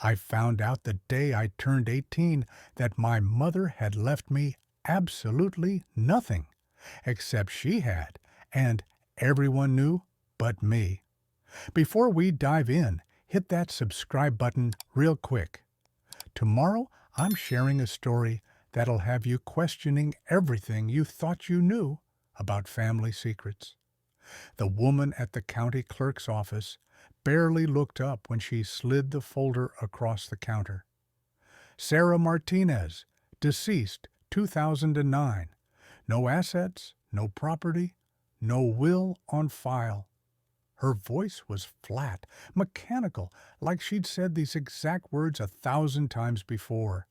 I found out the day I turned 18 that my mother had left me absolutely nothing, except she had, and everyone knew but me. Before we dive in, hit that subscribe button real quick. Tomorrow, I'm sharing a story that'll have you questioning everything you thought you knew about family secrets. The woman at the county clerk's office barely looked up when she slid the folder across the counter. Sarah Martinez, deceased 2009. No assets, no property, no will on file. Her voice was flat, mechanical, like she'd said these exact words 1,000 times before.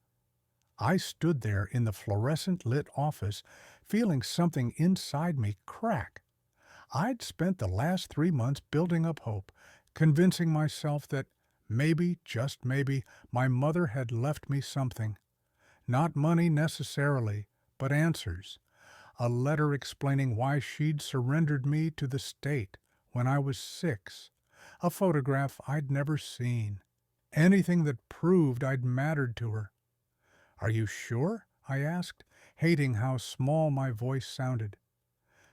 I stood there in the fluorescent-lit office, feeling something inside me crack. I'd spent the last 3 months building up hope, convincing myself that maybe, just maybe, my mother had left me something. Not money necessarily, but answers. A letter explaining why she'd surrendered me to the state when I was 6. A photograph I'd never seen. Anything that proved I'd mattered to her. "Are you sure?" I asked, hating how small my voice sounded.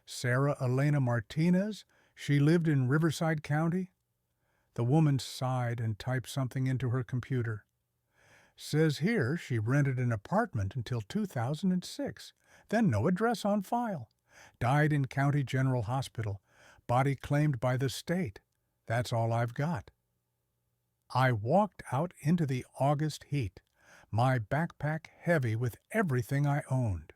"Sarah Elena Martinez? She lived in Riverside County?" The woman sighed and typed something into her computer. "Says here she rented an apartment until 2006, then no address on file. Died in County General Hospital. Body claimed by the state. That's all I've got." I walked out into the August heat, my backpack heavy with everything I owned.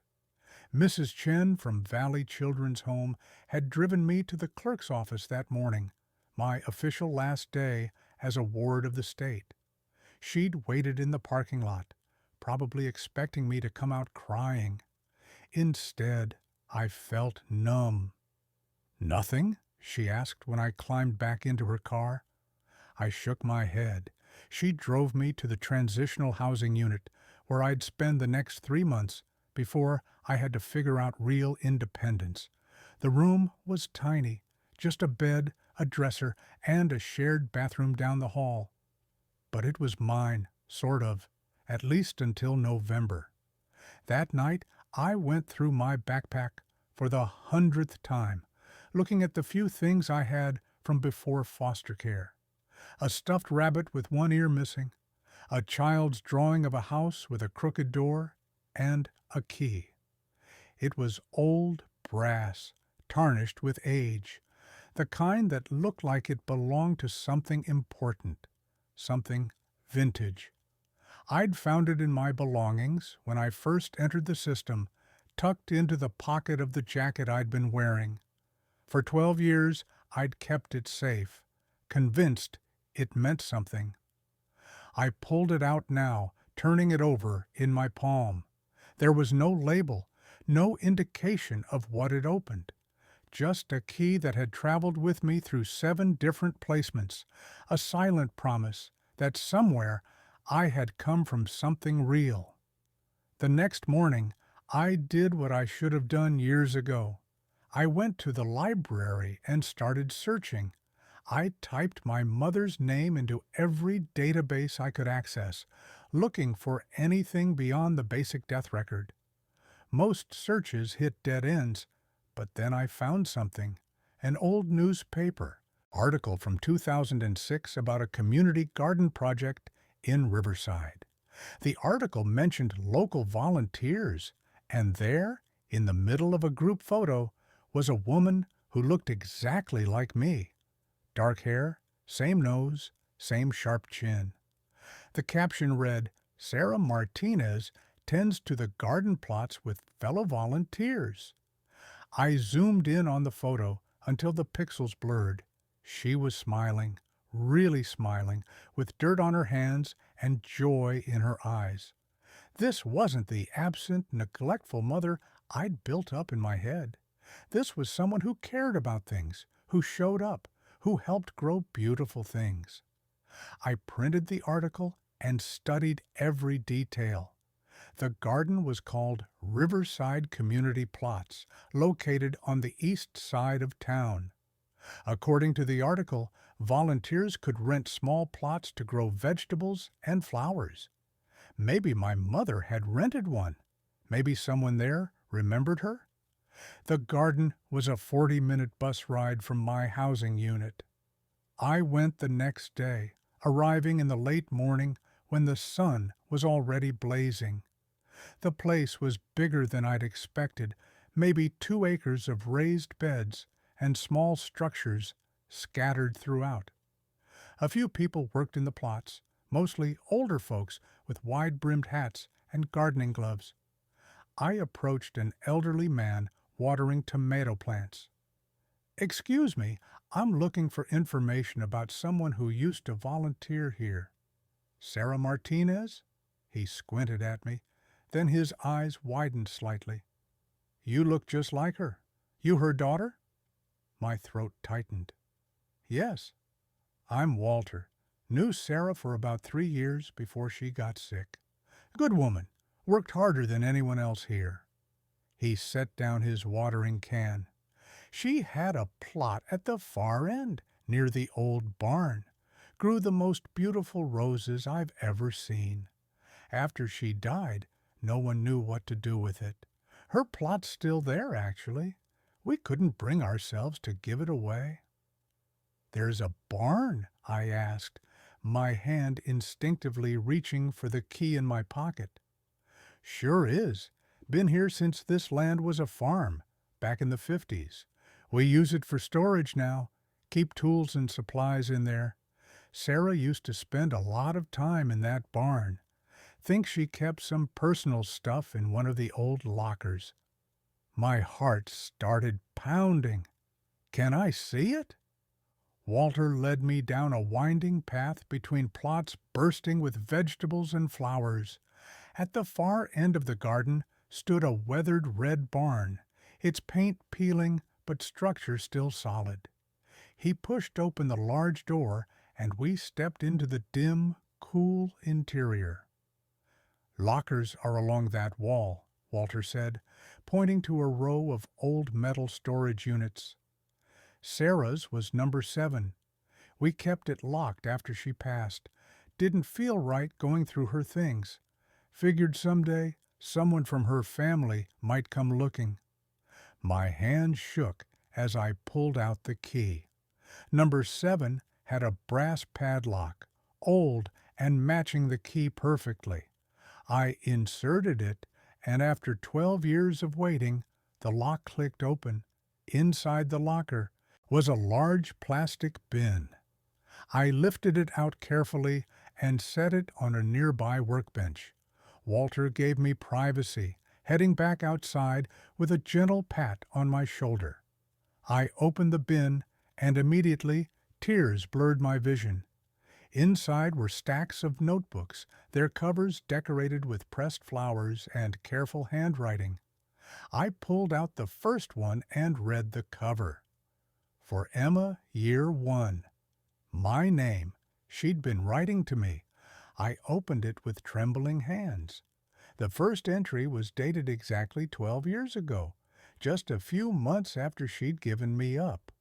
Mrs. Chen from Valley Children's Home had driven me to the clerk's office that morning, my official last day as a ward of the state. She'd waited in the parking lot, probably expecting me to come out crying. Instead, I felt numb. "Nothing?" she asked when I climbed back into her car. I shook my head. She drove me to the transitional housing unit, where I'd spend the next 3 months before I had to figure out real independence. The room was tiny, just a bed, a dresser, and a shared bathroom down the hall. But it was mine, sort of, at least until November. That night, I went through my backpack for the 100th time, looking at the few things I had from before foster care. A stuffed rabbit with one ear missing, a child's drawing of a house with a crooked door, and a key. It was old brass, tarnished with age, the kind that looked like it belonged to something important, something vintage. I'd found it in my belongings when I first entered the system, tucked into the pocket of the jacket I'd been wearing. For 12 years, I'd kept it safe, convinced it meant something. I pulled it out now, turning it over in my palm. There was no label, no indication of what it opened. Just a key that had traveled with me through 7 different placements, a silent promise that somewhere I had come from something real. The next morning, I did what I should have done years ago. I went to the library and started searching. I typed my mother's name into every database I could access, looking for anything beyond the basic death record. Most searches hit dead ends, but then I found something. An old newspaper article from 2006 about a community garden project in Riverside. The article mentioned local volunteers, and there, in the middle of a group photo, was a woman who looked exactly like me. Dark hair, same nose, same sharp chin. The caption read, "Sarah Martinez tends to the garden plots with fellow volunteers." I zoomed in on the photo until the pixels blurred. She was smiling, really smiling, with dirt on her hands and joy in her eyes. This wasn't the absent, neglectful mother I'd built up in my head. This was someone who cared about things, who showed up, who helped grow beautiful things. I printed the article and studied every detail. The garden was called Riverside Community Plots, located on the east side of town. According to the article, Volunteers could rent small plots to grow vegetables and flowers. Maybe my mother had rented one. Maybe someone there remembered her. The garden was a 40-minute bus ride from my housing unit. I went the next day, arriving in the late morning when the sun was already blazing. The place was bigger than I'd expected, maybe 2 acres of raised beds and small structures scattered throughout. A few people worked in the plots, mostly older folks with wide-brimmed hats and gardening gloves. I approached an elderly man watering tomato plants. "Excuse me, I'm looking for information about someone who used to volunteer here." "Sarah Martinez?" He squinted at me, then his eyes widened slightly. "You look just like her. You her daughter?" My throat tightened. "Yes. I'm Walter. Knew Sarah for about 3 years before she got sick. Good woman. Worked harder than anyone else here." He set down his watering can. "She had a plot at the far end, near the old barn. Grew the most beautiful roses I've ever seen. After she died, no one knew what to do with it. Her plot's still there, actually. We couldn't bring ourselves to give it away." "There's a barn?" I asked, my hand instinctively reaching for the key in my pocket. "Sure is. Been here since this land was a farm, back in the 50s. We use it for storage now, keep tools and supplies in there. Sarah used to spend a lot of time in that barn. Think she kept some personal stuff in one of the old lockers." My heart started pounding. "Can I see it?" Walter led me down a winding path between plots bursting with vegetables and flowers. At the far end of the garden stood a weathered red barn, its paint peeling but structure still solid. He pushed open the large door, and we stepped into the dim, cool interior. "Lockers are along that wall," Walter said, pointing to a row of old metal storage units. "Sarah's was number 7. We kept it locked after she passed. Didn't feel right going through her things. Figured someday someone from her family might come looking." My hand shook as I pulled out the key. Number 7 had a brass padlock, old and matching the key perfectly. I inserted it, and after 12 years of waiting, the lock clicked open. Inside the locker was a large plastic bin. I lifted it out carefully and set it on a nearby workbench. Walter gave me privacy, heading back outside with a gentle pat on my shoulder. I opened the bin, and immediately tears blurred my vision. Inside were stacks of notebooks, their covers decorated with pressed flowers and careful handwriting. I pulled out the first one and read the cover. "For Emma, Year 1. My name. She'd been writing to me. I opened it with trembling hands. The first entry was dated exactly 12 years ago, just a few months after she'd given me up.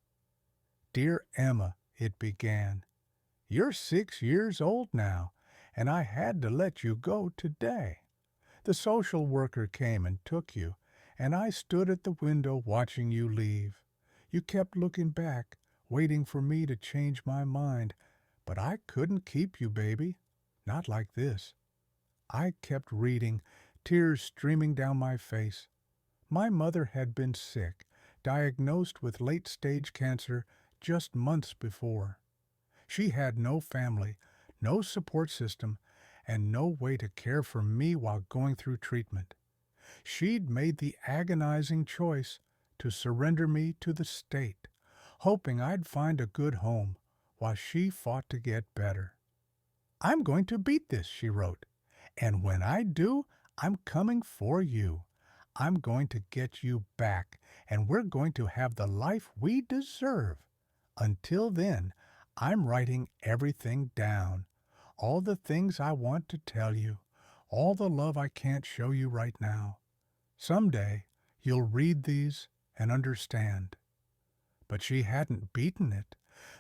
"Dear Emma," it began, "you're 6 years old now, and I had to let you go today. The social worker came and took you, and I stood at the window watching you leave. You kept looking back, waiting for me to change my mind, but I couldn't keep you, baby. Not like this." I kept reading, tears streaming down my face. My mother had been sick, diagnosed with late-stage cancer just months before. She had no family, no support system, and no way to care for me while going through treatment. She'd made the agonizing choice to surrender me to the state, hoping I'd find a good home while she fought to get better. "I'm going to beat this," she wrote, "and when I do, I'm coming for you. I'm going to get you back, and we're going to have the life we deserve. Until then, I'm writing everything down, all the things I want to tell you, all the love I can't show you right now. Someday, you'll read these and understand." But she hadn't beaten it.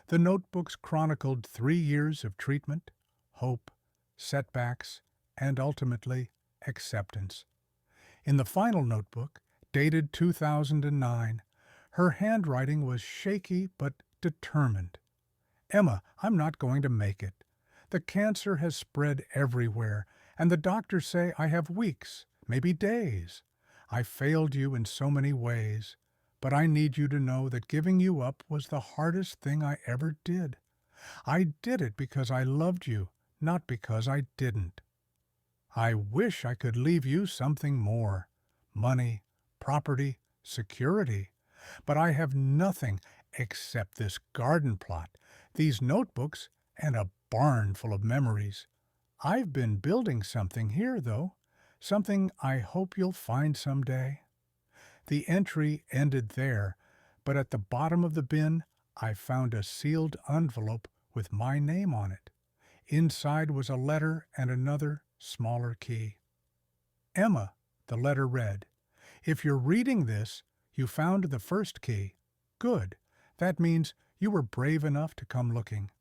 The notebooks chronicled 3 years of treatment, hope, setbacks, and ultimately acceptance. In the final notebook, dated 2009, her handwriting was shaky but determined. "Emma, I'm not going to make it. The cancer has spread everywhere, and the doctors say I have weeks, maybe days. I failed you in so many ways, but I need you to know that giving you up was the hardest thing I ever did. I did it because I loved you, not because I didn't. I wish I could leave you something more: money, property, security. But I have nothing except this garden plot, these notebooks, and a barn full of memories. I've been building something here, though, something I hope you'll find someday." The entry ended there, but at the bottom of the bin I found a sealed envelope with my name on it. Inside was a letter and another, smaller key. "Emma," the letter read, "if you're reading this, you found the first key. Good. That means you were brave enough to come looking.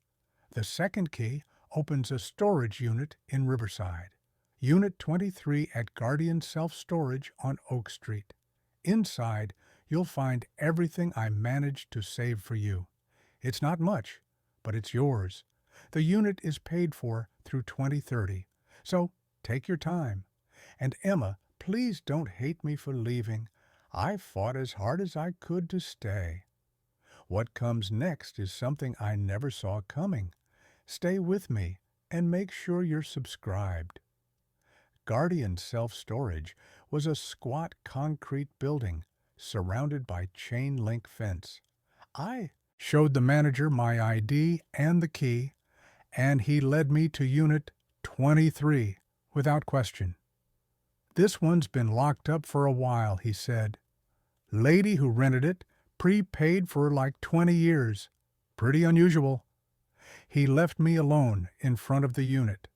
The second key opens a storage unit in Riverside. Unit 23 at Guardian Self-Storage on Oak Street. Inside, you'll find everything I managed to save for you. It's not much, but it's yours. The unit is paid for through 2030, so take your time. And Emma, please don't hate me for leaving. I fought as hard as I could to stay. What comes next is something I never saw coming. Stay with me and make sure you're subscribed." Guardian Self-Storage was a squat concrete building surrounded by chain-link fence. I showed the manager my ID and the key, and he led me to Unit 23 without question. "This one's been locked up for a while," he said. "Lady who rented it prepaid for like 20 years. Pretty unusual." He left me alone in front of the unit.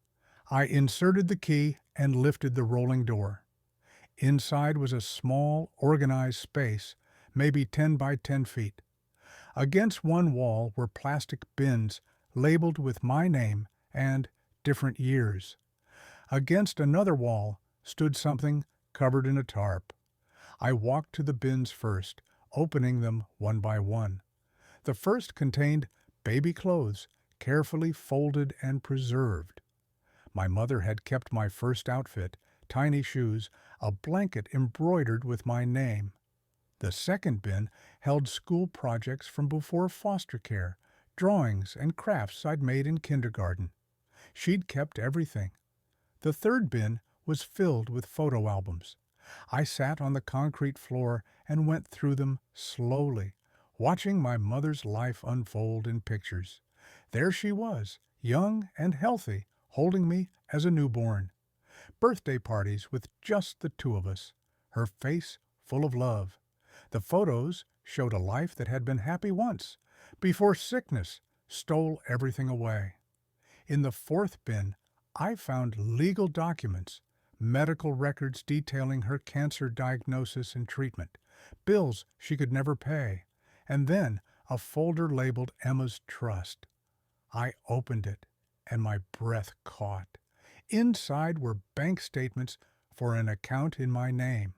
I inserted the key and lifted the rolling door. Inside was a small, organized space, maybe 10 by 10 feet. Against one wall were plastic bins labeled with my name and different years. Against another wall stood something covered in a tarp. I walked to the bins first, opening them one by one. The first contained baby clothes, carefully folded and preserved. My mother had kept my first outfit, tiny shoes, a blanket embroidered with my name. The second bin held school projects from before foster care, drawings and crafts I'd made in kindergarten. She'd kept everything. The third bin was filled with photo albums. I sat on the concrete floor and went through them slowly, watching my mother's life unfold in pictures. There she was, young and healthy, holding me as a newborn. Birthday parties with just the two of us, her face full of love. The photos showed a life that had been happy once, before sickness stole everything away. In the fourth bin, I found legal documents, medical records detailing her cancer diagnosis and treatment, bills she could never pay, and then a folder labeled Emma's Trust. I opened it, and my breath caught. Inside were bank statements for an account in my name.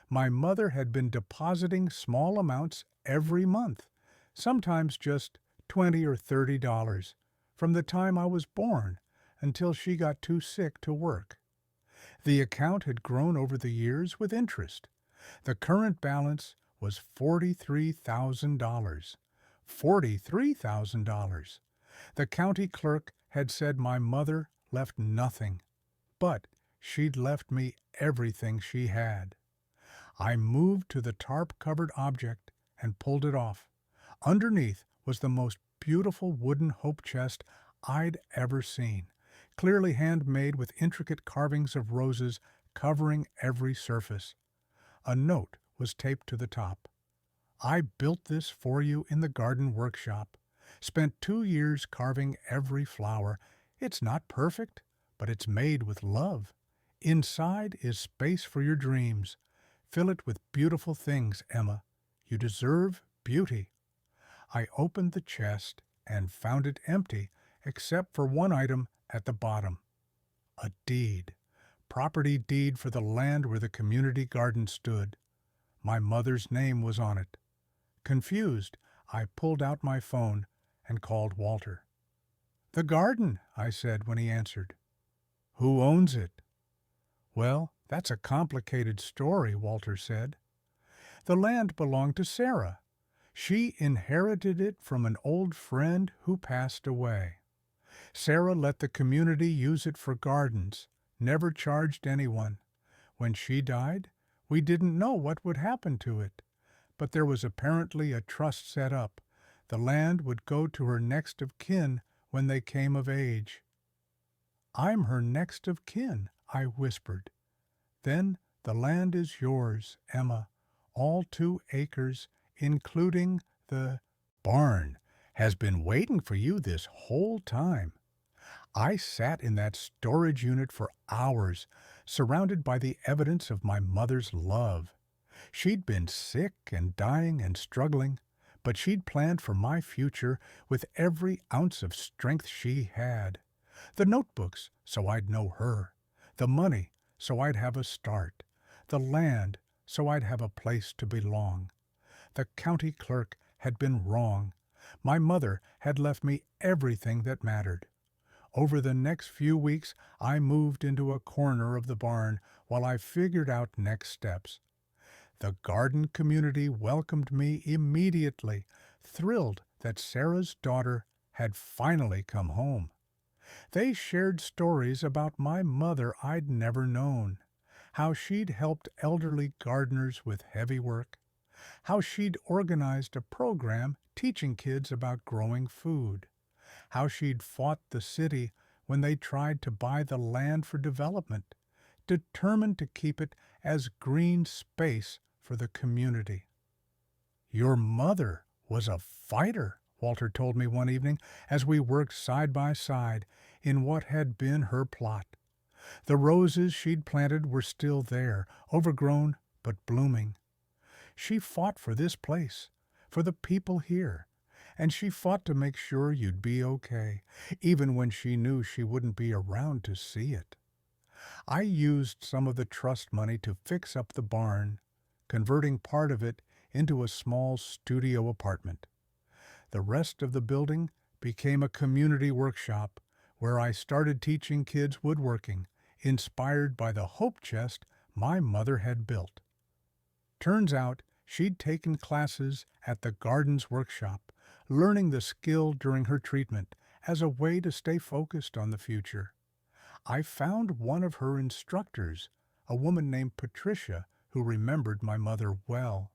My mother had been depositing small amounts every month, sometimes just $20 or $30, from the time I was born until she got too sick to work. The account had grown over the years with interest. The current balance was $43,000. $43,000. The county clerk had said my mother left nothing, but she'd left me everything she had. I moved to the tarp-covered object and pulled it off. Underneath was the most beautiful wooden hope chest I'd ever seen, clearly handmade with intricate carvings of roses covering every surface. A note was taped to the top. "I built this for you in the garden workshop. Spent 2 years carving every flower. It's not perfect, but it's made with love. Inside is space for your dreams. Fill it with beautiful things, Emma. You deserve beauty." I opened the chest and found it empty except for one item at the bottom, a deed, property deed for the land where the community garden stood. My mother's name was on it. Confused, I pulled out my phone and called Walter. "The garden," I said when he answered. "Who owns it?" "Well, that's a complicated story," Walter said. "The land belonged to Sarah. She inherited it from an old friend who passed away. Sarah let the community use it for gardens, never charged anyone. When she died, we didn't know what would happen to it, but there was apparently a trust set up. The land would go to her next of kin when they came of age." "I'm her next of kin," I whispered. "Then the land is yours, Emma, all 2 acres, including the barn has been waiting for you this whole time." I sat in that storage unit for hours, surrounded by the evidence of my mother's love. She'd been sick and dying and struggling, but she'd planned for my future with every ounce of strength she had. The notebooks, so I'd know her. The money, so I'd have a start. The land, so I'd have a place to belong. The county clerk had been wrong. My mother had left me everything that mattered. Over the next few weeks, I moved into a corner of the barn while I figured out next steps. The garden community welcomed me immediately, thrilled that Sarah's daughter had finally come home. They shared stories about my mother I'd never known, how she'd helped elderly gardeners with heavy work, how she'd organized a program teaching kids about growing food, how she'd fought the city when they tried to buy the land for development, determined to keep it as green space for the community. "Your mother was a fighter," Walter told me one evening as we worked side by side in what had been her plot. The roses she'd planted were still there, overgrown but blooming. She fought for this place, for the people here, and she fought to make sure you'd be okay, even when she knew she wouldn't be around to see it. I used some of the trust money to fix up the barn, converting part of it into a small studio apartment. The rest of the building became a community workshop where I started teaching kids woodworking, inspired by the hope chest my mother had built. Turns out she'd taken classes at the Gardens Workshop, learning the skill during her treatment as a way to stay focused on the future. I found one of her instructors, a woman named Patricia, who remembered my mother well.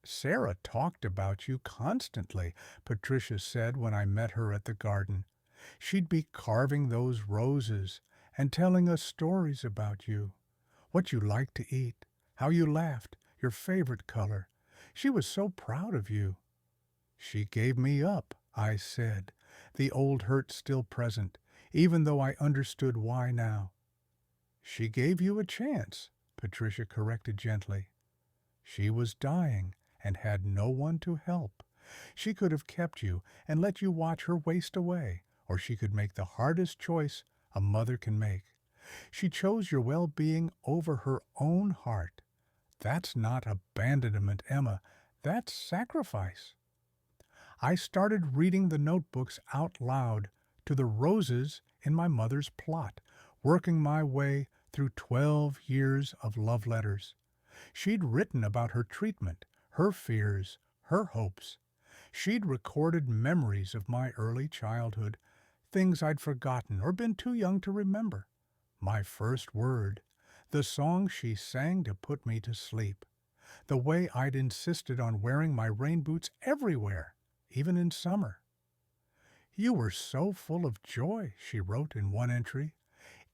"Sarah talked about you constantly," Patricia said when I met her at the garden. "She'd be carving those roses and telling us stories about you, what you liked to eat, how you laughed, your favorite color. She was so proud of you." "She gave me up," I said, the old hurt still present, even though I understood why now. "She gave you a chance," Patricia corrected gently. "She was dying and had no one to help. She could have kept you and let you watch her waste away, or she could make the hardest choice a mother can make. She chose your well-being over her own heart. That's not abandonment, Emma. That's sacrifice." I started reading the notebooks out loud to the roses in my mother's plot, working my way through 12 years of love letters. She'd written about her treatment, her fears, her hopes. She'd recorded memories of my early childhood, things I'd forgotten or been too young to remember. My first word, the song she sang to put me to sleep, the way I'd insisted on wearing my rain boots everywhere, even in summer. "You were so full of joy," she wrote in one entry.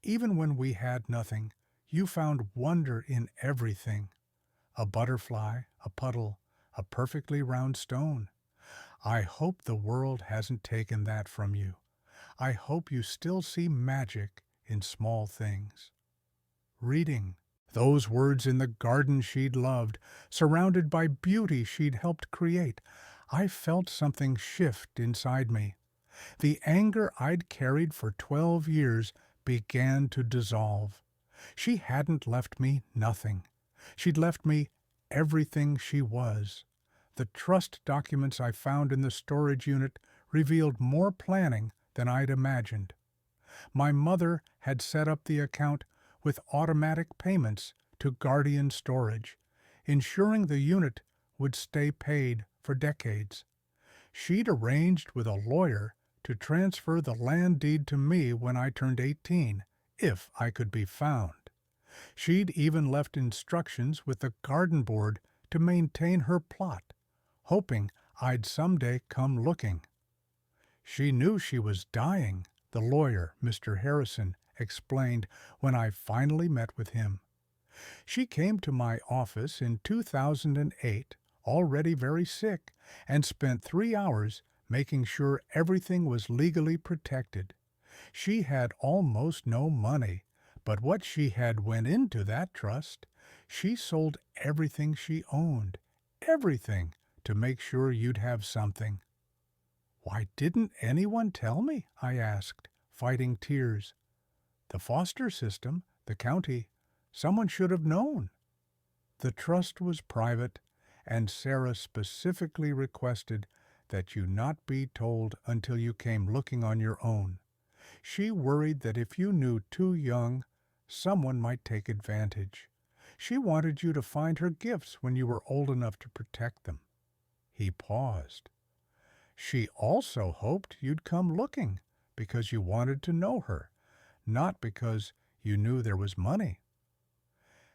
"Even when we had nothing, you found wonder in everything. A butterfly, a puddle, a perfectly round stone. I hope the world hasn't taken that from you. I hope you still see magic in small things." Reading those words in the garden she'd loved, surrounded by beauty she'd helped create, I felt something shift inside me. The anger I'd carried for 12 years began to dissolve. She hadn't left me nothing. She'd left me everything she was. The trust documents I found in the storage unit revealed more planning than I'd imagined. My mother had set up the account with automatic payments to Guardian Storage, ensuring the unit would stay paid for decades. She'd arranged with a lawyer to transfer the land deed to me when I turned 18, if I could be found. She'd even left instructions with the garden board to maintain her plot, hoping I'd someday come looking. She knew she was dying, the lawyer, Mr. Harrison, explained when I finally met with him. She came to my office in 2008, already very sick, and spent 3 hours making sure everything was legally protected. She had almost no money, but what she had went into that trust, she sold everything she owned, everything, to make sure you'd have something. Why didn't anyone tell me? I asked, fighting tears. The foster system, the county, someone should have known. The trust was private, and Sarah specifically requested that you not be told until you came looking on your own. She worried that if you knew too young, someone might take advantage. She wanted you to find her gifts when you were old enough to protect them. He paused. She also hoped you'd come looking because you wanted to know her, not because you knew there was money.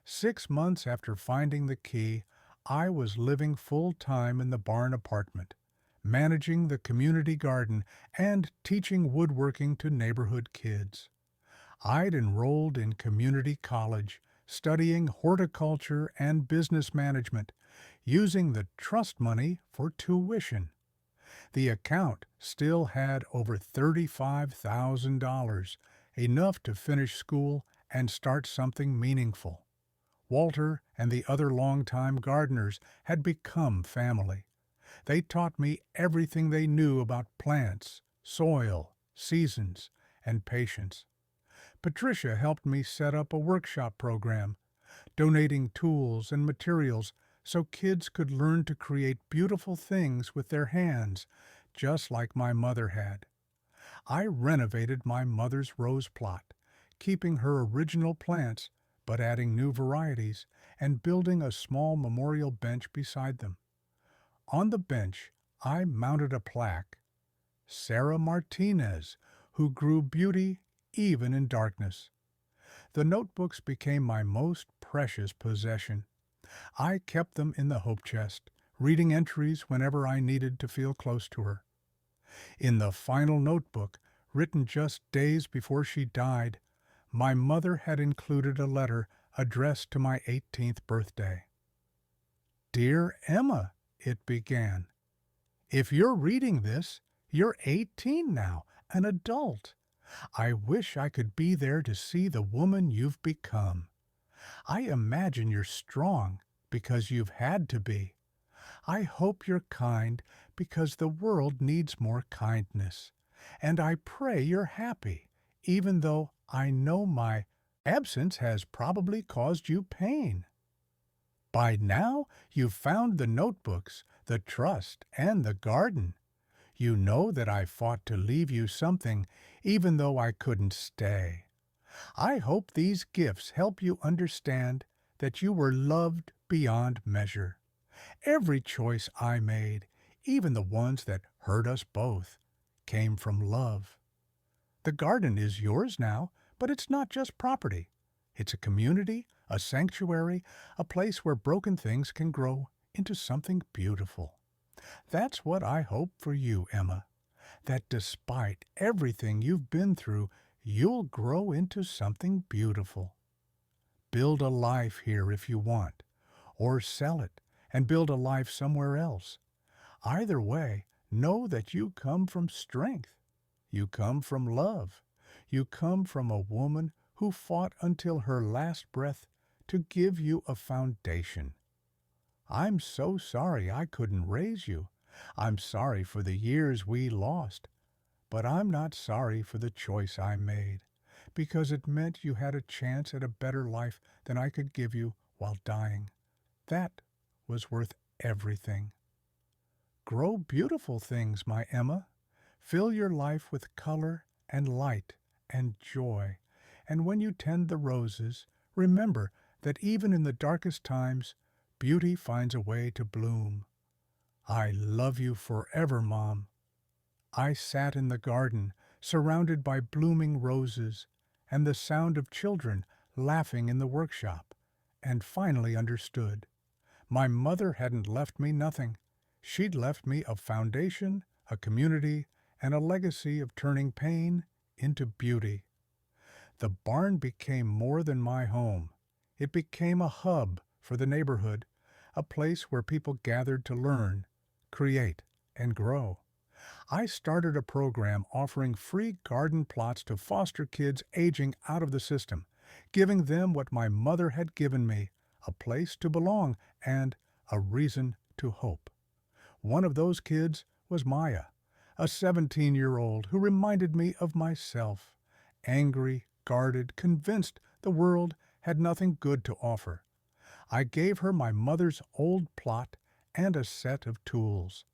6 months after finding the key, I was living full-time in the barn apartment, managing the community garden and teaching woodworking to neighborhood kids. I'd enrolled in community college, studying horticulture and business management, using the trust money for tuition. The account still had over $35,000, enough to finish school and start something meaningful. Walter and the other longtime gardeners had become family. They taught me everything they knew about plants, soil, seasons, and patience. Patricia helped me set up a workshop program, donating tools and materials so kids could learn to create beautiful things with their hands, just like my mother had. I renovated my mother's rose plot, keeping her original plants but adding new varieties and building a small memorial bench beside them. On the bench, I mounted a plaque, Sarah Martinez, who grew beauty even in darkness. The notebooks became my most precious possession. I kept them in the hope chest, reading entries whenever I needed to feel close to her. In the final notebook, written just days before she died, my mother had included a letter addressed to my 18th birthday. Dear Emma, it began. If you're reading this, you're 18 now, an adult. I wish I could be there to see the woman you've become. I imagine you're strong because you've had to be. I hope you're kind because the world needs more kindness. And I pray you're happy, even though I know my absence has probably caused you pain. By now, you've found the notebooks, the trust, and the garden. You know that I fought to leave you something, even though I couldn't stay. I hope these gifts help you understand that you were loved beyond measure. Every choice I made, even the ones that hurt us both, came from love. The garden is yours now, but it's not just property. It's a community, a sanctuary, a place where broken things can grow into something beautiful. That's what I hope for you, Emma, that despite everything you've been through, you'll grow into something beautiful. Build a life here if you want, or sell it and build a life somewhere else. Either way, know that you come from strength. You come from love. You come from a woman who fought until her last breath to give you a foundation. I'm so sorry I couldn't raise you, I'm sorry for the years we lost, but I'm not sorry for the choice I made, because it meant you had a chance at a better life than I could give you while dying. That was worth everything. Grow beautiful things, my Emma. Fill your life with color and light and joy. And when you tend the roses, remember that even in the darkest times, beauty finds a way to bloom. I love you forever, Mom. I sat in the garden, surrounded by blooming roses, and the sound of children laughing in the workshop, and finally understood. My mother hadn't left me nothing. She'd left me a foundation, a community, and a legacy of turning pain into beauty. The barn became more than my home. It became a hub for the neighborhood, a place where people gathered to learn, create, and grow. I started a program offering free garden plots to foster kids aging out of the system, giving them what my mother had given me, a place to belong and a reason to hope. One of those kids was Maya, a 17-year-old who reminded me of myself, angry, guarded, convinced the world had nothing good to offer. I gave her my mother's old plot and a set of tools.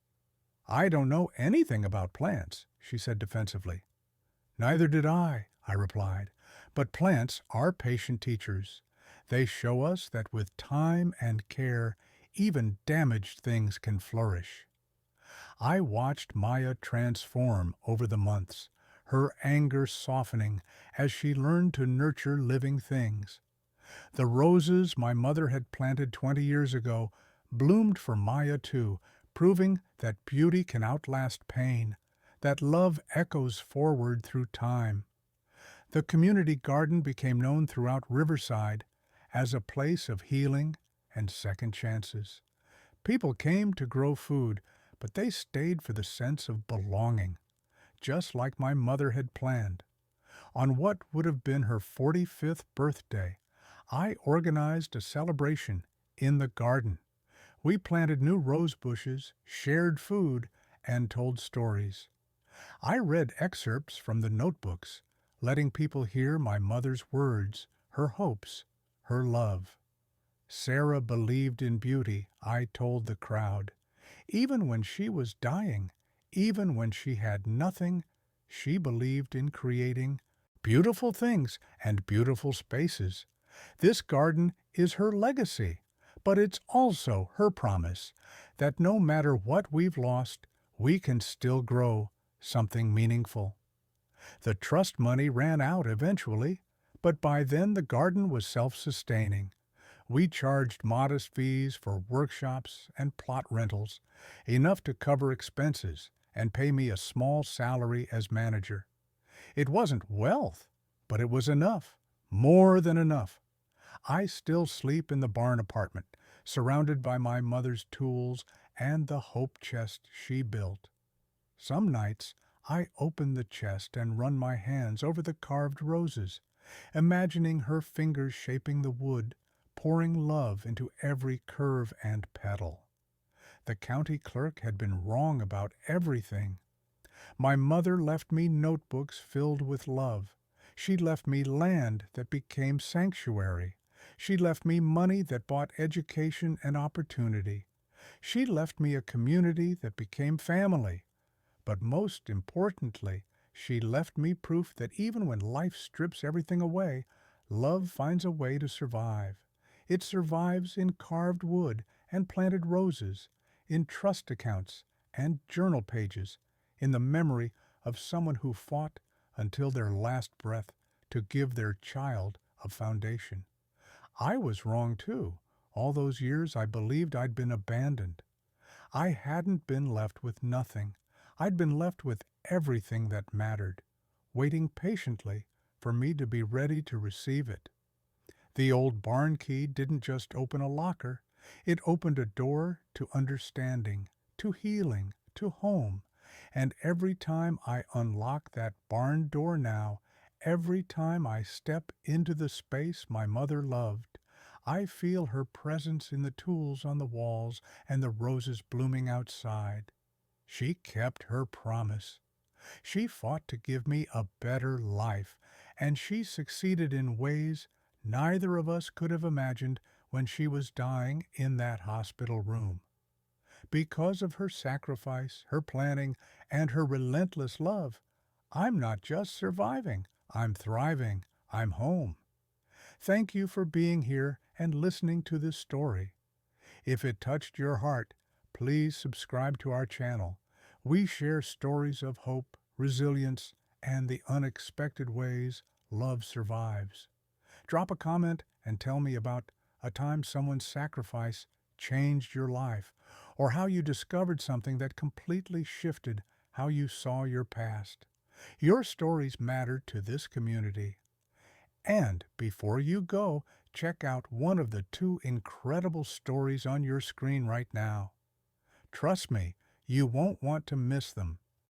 "I don't know anything about plants," she said defensively. "Neither did I," replied. "But plants are patient teachers. They show us that with time and care, even damaged things can flourish." I watched Maya transform over the months, her anger softening as she learned to nurture living things. The roses my mother had planted 20 years ago bloomed for Maya too, proving that beauty can outlast pain, that love echoes forward through time. The community garden became known throughout Riverside as a place of healing and second chances. People came to grow food, but they stayed for the sense of belonging, just like my mother had planned. On what would have been her 45th birthday, I organized a celebration in the garden. We planted new rose bushes, shared food, and told stories. I read excerpts from the notebooks, letting people hear my mother's words, her hopes, her love. Sarah believed in beauty, I told the crowd. Even when she was dying, even when she had nothing, she believed in creating beautiful things and beautiful spaces. This garden is her legacy, but it's also her promise that no matter what we've lost, we can still grow something meaningful. The trust money ran out eventually, but by then the garden was self-sustaining. We charged modest fees for workshops and plot rentals, enough to cover expenses and pay me a small salary as manager. It wasn't wealth, but it was enough, more than enough. I still sleep in the barn apartment, surrounded by my mother's tools and the hope chest she built. Some nights I open the chest and run my hands over the carved roses, imagining her fingers shaping the wood, pouring love into every curve and petal. The county clerk had been wrong about everything. My mother left me notebooks filled with love. She left me land that became sanctuary. She left me money that bought education and opportunity. She left me a community that became family. But most importantly, she left me proof that even when life strips everything away, love finds a way to survive. It survives in carved wood and planted roses, in trust accounts and journal pages, in the memory of someone who fought until their last breath to give their child a foundation. I was wrong too. All those years I believed I'd been abandoned. I hadn't been left with nothing. I'd been left with everything that mattered, waiting patiently for me to be ready to receive it. The old barn key didn't just open a locker. It opened a door to understanding, to healing, to home. And every time I unlock that barn door now, every time I step into the space my mother loved, I feel her presence in the tools on the walls and the roses blooming outside. She kept her promise. She fought to give me a better life, and she succeeded in ways neither of us could have imagined when she was dying in that hospital room. Because of her sacrifice, her planning, and her relentless love, I'm not just surviving, I'm thriving, I'm home. Thank you for being here and listening to this story. If it touched your heart, please subscribe to our channel. We share stories of hope, resilience, and the unexpected ways love survives. Drop a comment and tell me about a time someone's sacrifice changed your life, or how you discovered something that completely shifted how you saw your past. Your stories matter to this community. And before you go, check out one of the two incredible stories on your screen right now. Trust me, you won't want to miss them.